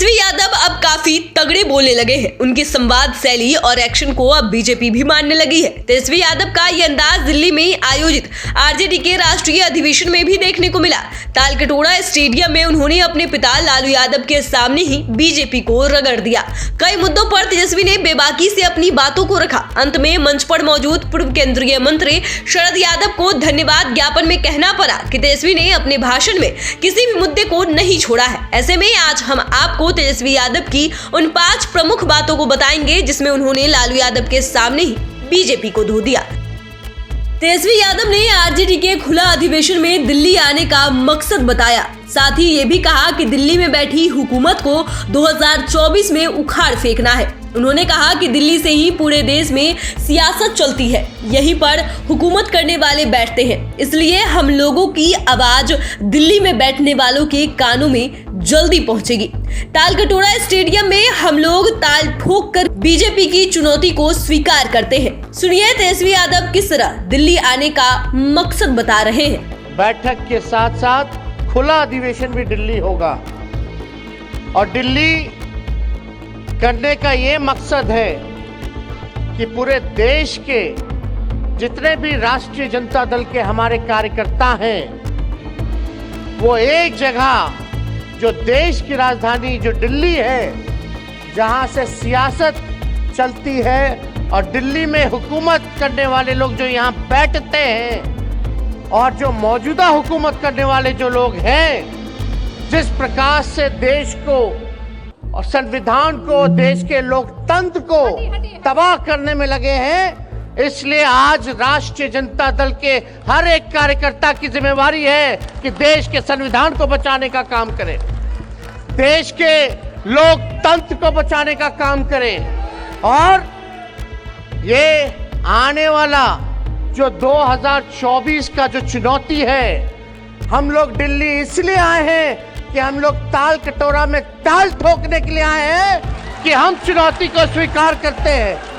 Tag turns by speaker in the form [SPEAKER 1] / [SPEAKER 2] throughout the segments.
[SPEAKER 1] तेजस्वी यादव अब काफी तगड़े बोलने लगे हैं। उनकी संवाद शैली और एक्शन को अब बीजेपी भी मानने लगी है। तेजस्वी यादव का ये अंदाज दिल्ली में आयोजित आरजेडी के राष्ट्रीय अधिवेशन में भी देखने को मिला। तालकटोरा स्टेडियम में उन्होंने अपने पिता लालू यादव के सामने ही बीजेपी को रगड़ दिया। कई मुद्दों पर तेजस्वी ने बेबाकी से अपनी बातों को रखा। अंत में मंच पर मौजूद पूर्व केंद्रीय मंत्री शरद यादव को धन्यवाद ज्ञापन में कहना पड़ा कि तेजस्वी ने अपने भाषण में किसी भी मुद्दे को नहीं छोड़ा है। ऐसे में आज हम आपको तेजस्वी यादव की उन 5 प्रमुख बातों को बताएंगे जिसमें उन्होंने लालू यादव के सामने ही बीजेपी को धो दिया। तेजस्वी यादव ने आरजेडी के खुला अधिवेशन में दिल्ली आने का मकसद बताया। साथ ही ये भी कहा कि दिल्ली में बैठी हुकूमत को 2024 में उखाड़ फेंकना है। उन्होंने कहा कि दिल्ली से ही पूरे देश में सियासत चलती है, यहीं पर हुकूमत करने वाले बैठते हैं, इसलिए हम लोगों की आवाज दिल्ली में बैठने वालों के कानों में जल्दी पहुंचेगी। तालकटोरा स्टेडियम में हम लोग ताल ठोक कर बीजेपी की चुनौती को स्वीकार करते हैं। सुनिए तेजस्वी यादव किस तरह दिल्ली आने का मकसद बता रहे हैं।
[SPEAKER 2] बैठक के साथ साथ खुला अधिवेशन भी दिल्ली होगा और दिल्ली करने का ये मकसद है कि पूरे देश के जितने भी राष्ट्रीय जनता दल के हमारे कार्यकर्ता हैं वो एक जगह जो देश की राजधानी जो दिल्ली है, जहां से सियासत चलती है और दिल्ली में हुकूमत करने वाले लोग जो यहाँ बैठते हैं और जो मौजूदा हुकूमत करने वाले जो लोग हैं, जिस प्रकार से देश को और संविधान को, देश के लोकतंत्र को तबाह करने में लगे हैं, इसलिए आज राष्ट्रीय जनता दल के हर एक कार्यकर्ता की जिम्मेवारी है कि देश के संविधान को बचाने का काम करें, देश के लोकतंत्र को बचाने का काम करें। और ये आने वाला जो 2024 का जो चुनौती है, हम लोग दिल्ली इसलिए आए हैं कि हम लोग ताल कटोरा में ताल ठोकने के लिए आए हैं कि हम चुनौती को स्वीकार करते हैं।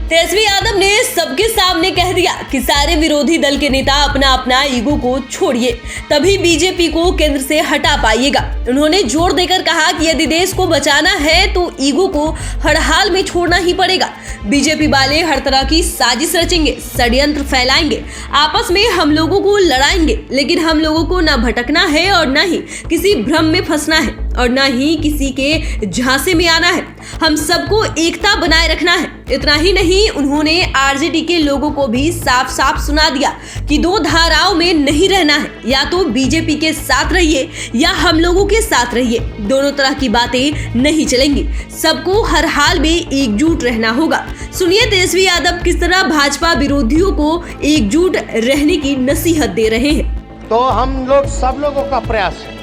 [SPEAKER 1] तेजस्वी यादव ने सबके सामने कह दिया कि सारे विरोधी दल के नेता अपना अपना ईगो को छोड़िए, तभी बीजेपी को केंद्र से हटा पाइएगा। उन्होंने जोर देकर कहा कि यदि देश को बचाना है तो ईगो को हर हाल में छोड़ना ही पड़ेगा। बीजेपी वाले हर तरह की साजिश रचेंगे, षड्यंत्र फैलाएंगे, आपस में हम लोगों को लड़ाएंगे, लेकिन हम लोगों को न भटकना है और न ही किसी भ्रम में फंसना है और न ही किसी के झांसे में आना है। हम सबको एकता बनाए रखना है। इतना ही नहीं, उन्होंने आरजेडी के लोगों को भी साफ साफ सुना दिया कि 2 धाराओं में नहीं रहना है, या तो बीजेपी के साथ रहिए या हम लोगों के साथ रहिए, दोनों तरह की बातें नहीं चलेंगी। सबको हर हाल में एकजुट रहना होगा। सुनिए तेजस्वी यादव किस तरह भाजपा विरोधियों को एकजुट रहने की नसीहत दे रहे हैं।
[SPEAKER 2] तो हम लोग सब लोगों का प्रयास है,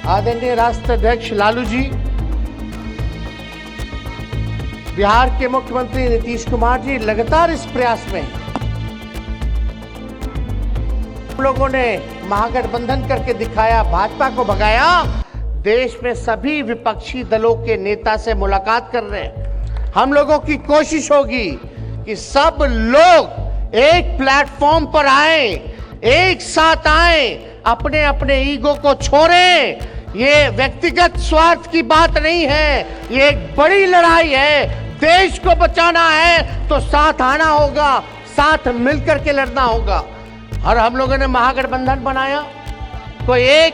[SPEAKER 2] आदरणीय राष्ट्रीय अध्यक्ष लालू जी, बिहार के मुख्यमंत्री नीतीश कुमार जी लगातार इस प्रयास में हैं। हम लोगों ने महागठबंधन करके दिखाया, भाजपा को भगाया, देश में सभी विपक्षी दलों के नेता से मुलाकात कर रहे हैं। हम लोगों की कोशिश होगी कि सब लोग एक प्लेटफॉर्म पर आए, एक साथ आए, अपने अपने ईगो को छोड़ें। ये व्यक्तिगत स्वार्थ की बात नहीं है, ये एक बड़ी लड़ाई है। देश को बचाना है तो साथ आना होगा, साथ मिलकर के लड़ना होगा। और हम लोगों ने महागठबंधन बनाया, कोई एक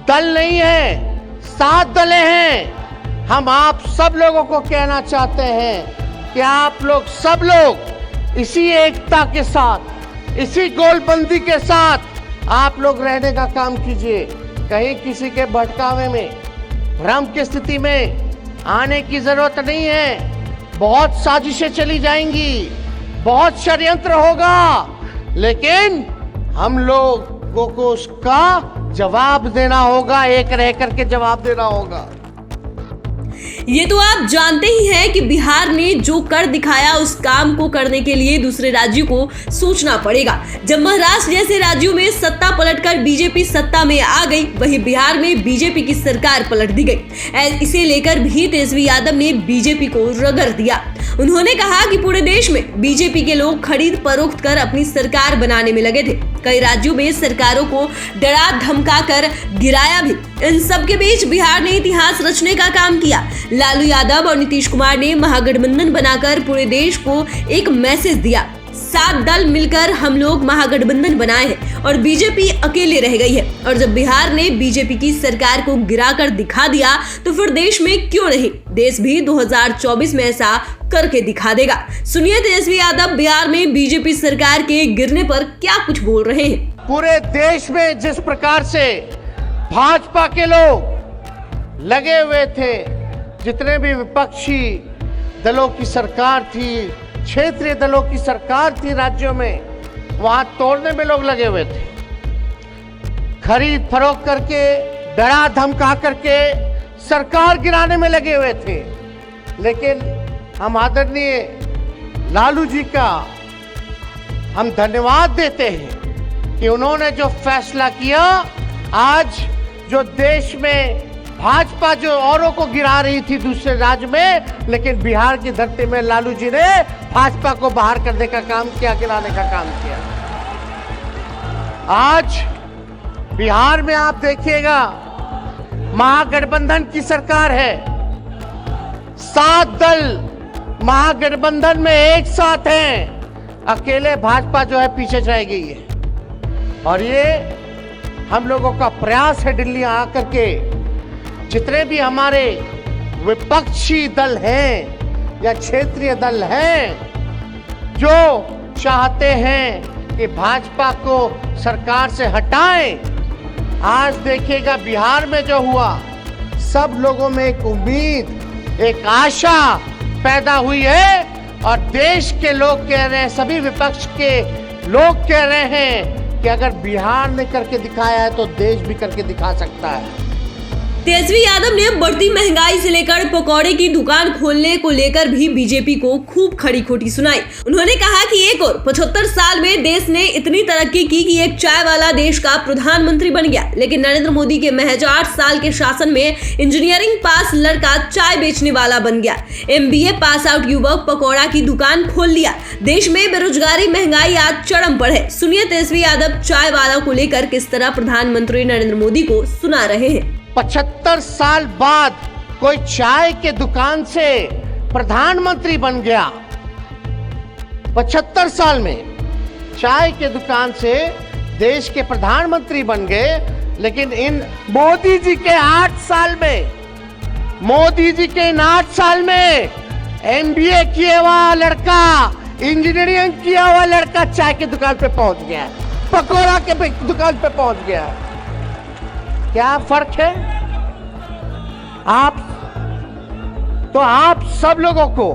[SPEAKER 2] दल नहीं है, 7 दलें हैं। हम आप सब लोगों को कहना चाहते हैं कि आप लोग सब लोग इसी एकता के साथ, इसी गोलबंदी के साथ आप लोग रहने का काम कीजिए। कहीं किसी के भटकावे में, भ्रम की स्थिति में आने की जरूरत नहीं है। बहुत साजिशें चली जाएंगी, बहुत षड्यंत्र होगा, लेकिन हम लोगों को उसका जवाब देना होगा, एक रह करके जवाब देना होगा।
[SPEAKER 1] ये तो आप जानते ही हैं कि बिहार ने जो कर दिखाया, उस काम को करने के लिए दूसरे राज्यों को सोचना पड़ेगा। जब महाराष्ट्र जैसे राज्यों में सत्ता पलटकर बीजेपी सत्ता में आ गई, वहीं बिहार में बीजेपी की सरकार पलट दी गई। इसे लेकर भी तेजस्वी यादव ने बीजेपी को रगड़ दिया। उन्होंने कहा कि पूरे देश में बीजेपी के लोग खरीद फरोख्त कर अपनी सरकार बनाने में लगे थे। कई राज्यों में सरकारों को डरा धमका कर गिराया भी। इन सब के बीच बिहार ने इतिहास रचने का काम किया। लालू यादव और नीतीश कुमार ने महागठबंधन बनाकर पूरे देश को एक मैसेज दिया, 7 दल मिलकर हम लोग महागठबंधन बनाए हैं और बीजेपी अकेले रह गई है। और जब बिहार ने बीजेपी की सरकार को गिराकर दिखा दिया तो फिर देश में क्यों नहीं, देश भी 2024 में ऐसा करके दिखा देगा। सुनिए तेजस्वी यादव बिहार में बीजेपी सरकार के गिरने पर क्या कुछ बोल रहे हैं।
[SPEAKER 2] पूरे देश में जिस प्रकार से भाजपा के लोग लगे हुए थे, जितने भी विपक्षी दलों की सरकार थी, क्षेत्रीय दलों की सरकार थी राज्यों में, वहां तोड़ने में लोग लगे हुए थे। खरीद फरोख्त करके, डरा धमका करके सरकार गिराने में लगे हुए थे। लेकिन हम आदरणीय लालू जी का हम धन्यवाद देते हैं कि उन्होंने जो फैसला किया, आज जो देश में भाजपा जो औरों को गिरा रही थी दूसरे राज्य में, लेकिन बिहार की धरती में लालू जी ने भाजपा को बाहर करने का काम किया, गिराने का काम किया। आज बिहार में आप देखिएगा महागठबंधन की सरकार है, 7 दल महागठबंधन में एक साथ हैं, अकेले भाजपा जो है पीछे रह गई है। और ये हम लोगों का प्रयास है दिल्ली आकर के जितने भी हमारे विपक्षी दल हैं या क्षेत्रीय दल हैं जो चाहते हैं कि भाजपा को सरकार से हटाएं, आज देखिएगा बिहार में जो हुआ, सब लोगों में एक उम्मीद, एक आशा पैदा हुई है। और देश के लोग कह रहे हैं, सभी विपक्ष के लोग कह रहे हैं कि अगर बिहार ने करके दिखाया है तो देश भी करके दिखा सकता है।
[SPEAKER 1] तेजस्वी यादव ने बढ़ती महंगाई से लेकर पकौड़े की दुकान खोलने को लेकर भी बीजेपी को खूब खड़ी खोटी सुनाई। उन्होंने कहा कि एक और 75 साल में देश ने इतनी तरक्की की कि एक चाय वाला देश का प्रधानमंत्री बन गया, लेकिन नरेंद्र मोदी के महज 8 साल के शासन में इंजीनियरिंग पास लड़का चाय बेचने वाला बन गया, MBA पास आउट युवक पकौड़ा की दुकान खोल लिया। देश में बेरोजगारी महंगाई आज चरम पर है। सुनिए तेजस्वी यादव चाय वाला को लेकर किस तरह प्रधानमंत्री नरेंद्र मोदी को सुना रहे हैं।
[SPEAKER 2] 75 साल बाद कोई चाय के दुकान से प्रधानमंत्री बन गया। 75 साल में चाय के दुकान से देश के प्रधानमंत्री बन गए, लेकिन इन मोदी जी के 8 साल में, मोदी जी के इन 8 साल में MBA किया हुआ लड़का, इंजीनियरिंग किया हुआ लड़का चाय की दुकान पे पहुंच गया, पकौड़ा के दुकान पे पहुंच गया। क्या फर्क है? आप सब लोगों को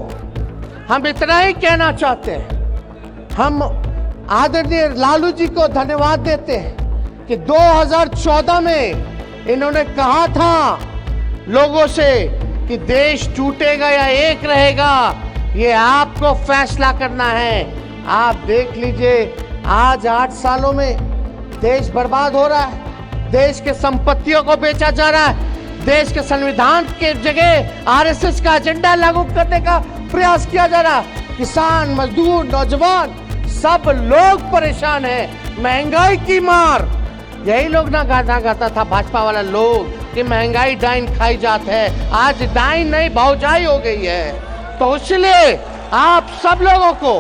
[SPEAKER 2] हम इतना ही कहना चाहते हैं, हम आदरणीय लालू जी को धन्यवाद देते हैं कि 2014 में इन्होंने कहा था लोगों से कि देश टूटेगा या एक रहेगा, ये आपको फैसला करना है। आप देख लीजिए आज 8 सालों में देश बर्बाद हो रहा है, देश के संपत्तियों को बेचा जा रहा है, देश के संविधान के जगह RSS का एजेंडा लागू करने का प्रयास किया जा रहा है। किसान, मजदूर, नौजवान सब लोग परेशान हैं। महंगाई की मार, यही लोग ना गाना गाता था भाजपा वाला लोग कि महंगाई डाइन खाई जाती है, आज डाइन नहीं भौजाई हो गई है। तो इसलिए आप सब लोगों को,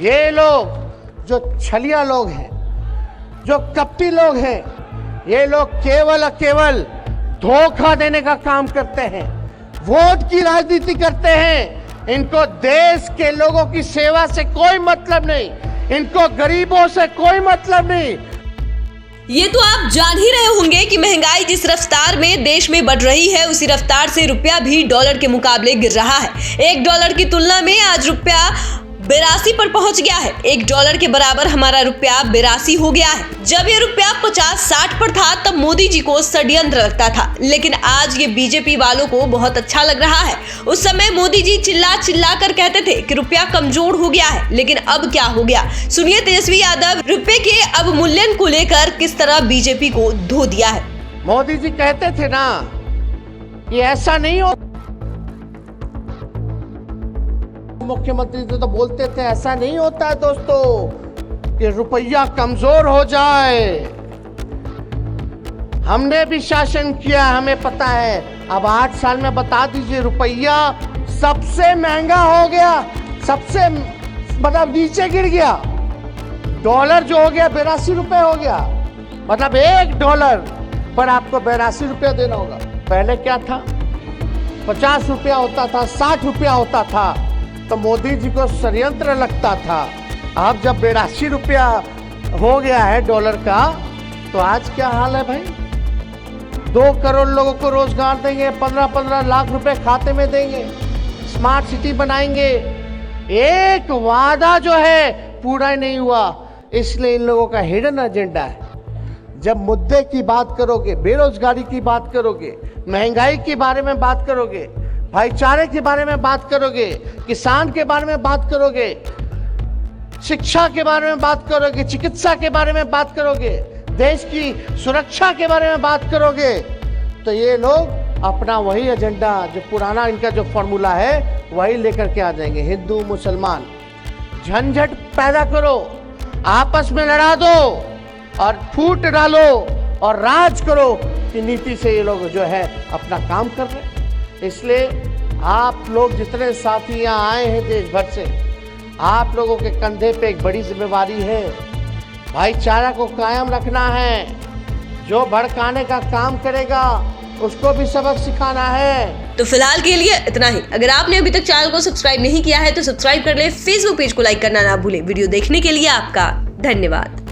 [SPEAKER 2] ये लोग जो छलिया लोग हैं, जो कपटी लोग हैं, ये लोग केवल धोखा देने का काम करते हैं, वोट की राजनीति करते हैं। इनको देश के लोगों की सेवा से कोई मतलब नहीं, इनको गरीबों से कोई मतलब नहीं।
[SPEAKER 1] ये तो आप जान ही रहे होंगे कि महंगाई जिस रफ्तार में देश में बढ़ रही है, उसी रफ्तार से रुपया भी डॉलर के मुकाबले गिर रहा है। $1 की तुलना में आज रुपया 82 पर पहुंच गया है। $1 के बराबर हमारा रुपया 82 हो गया है। जब ये रुपया 50-60 पर था तब मोदी जी को षड्यंत्र लगता था, लेकिन आज ये बीजेपी वालों को बहुत अच्छा लग रहा है। उस समय मोदी जी चिल्ला कर कहते थे कि रुपया कमजोर हो गया है, लेकिन अब क्या हो गया? सुनिए तेजस्वी यादव रुपये के अवमूल्यन को लेकर किस तरह बीजेपी को धो दिया है।
[SPEAKER 2] मोदी जी कहते थे ना कि ऐसा नहीं हो, मुख्यमंत्री तो बोलते थे ऐसा नहीं होता है दोस्तों, कि रुपया कमजोर हो जाए। हमने भी शासन किया, हमें पता है। अब 8 साल में बता दीजिए, रुपया सबसे महंगा हो गया, सबसे मतलब नीचे गिर गया। डॉलर जो हो गया 82 रुपए हो गया, मतलब $1 पर आपको 82 रुपया देना होगा। पहले क्या था, 50 रुपया होता था, 60 रुपया होता था, तो मोदी जी को षड्यंत्र लगता था। अब जब 82 रुपया हो गया है डॉलर का, तो आज क्या हाल है भाई? 2 करोड़ लोगों को रोजगार देंगे, 15-15 लाख रुपए खाते में देंगे, स्मार्ट सिटी बनाएंगे। एक वादा जो है पूरा ही नहीं हुआ, इसलिए इन लोगों का हिडन एजेंडा है। जब मुद्दे की बात करोगे, बेरोजगारी की बात करोगे, महंगाई के बारे में बात करोगे, भाईचारे के बारे में बात करोगे, किसान के बारे में बात करोगे, शिक्षा के बारे में बात करोगे, चिकित्सा के बारे में बात करोगे, देश की सुरक्षा के बारे में बात करोगे, तो ये लोग अपना वही एजेंडा, जो पुराना इनका जो फॉर्मूला है, वही लेकर के आ जाएंगे। हिंदू मुसलमान झंझट पैदा करो, आपस में लड़ा दो और फूट डालो और राज करो की नीति से ये लोग जो है अपना काम कर रहे हैं। इसलिए आप लोग जितने साथी यहाँ आए हैं देश भर से, आप लोगों के कंधे पे एक बड़ी जिम्मेवारी है। भाईचारा को कायम रखना है। जो भड़काने का काम करेगा उसको भी सबक सिखाना है।
[SPEAKER 1] तो फिलहाल के लिए इतना ही। अगर आपने अभी तक चैनल को सब्सक्राइब नहीं किया है तो सब्सक्राइब कर ले, फेसबुक पेज को लाइक करना ना भूले। वीडियो देखने के लिए आपका धन्यवाद।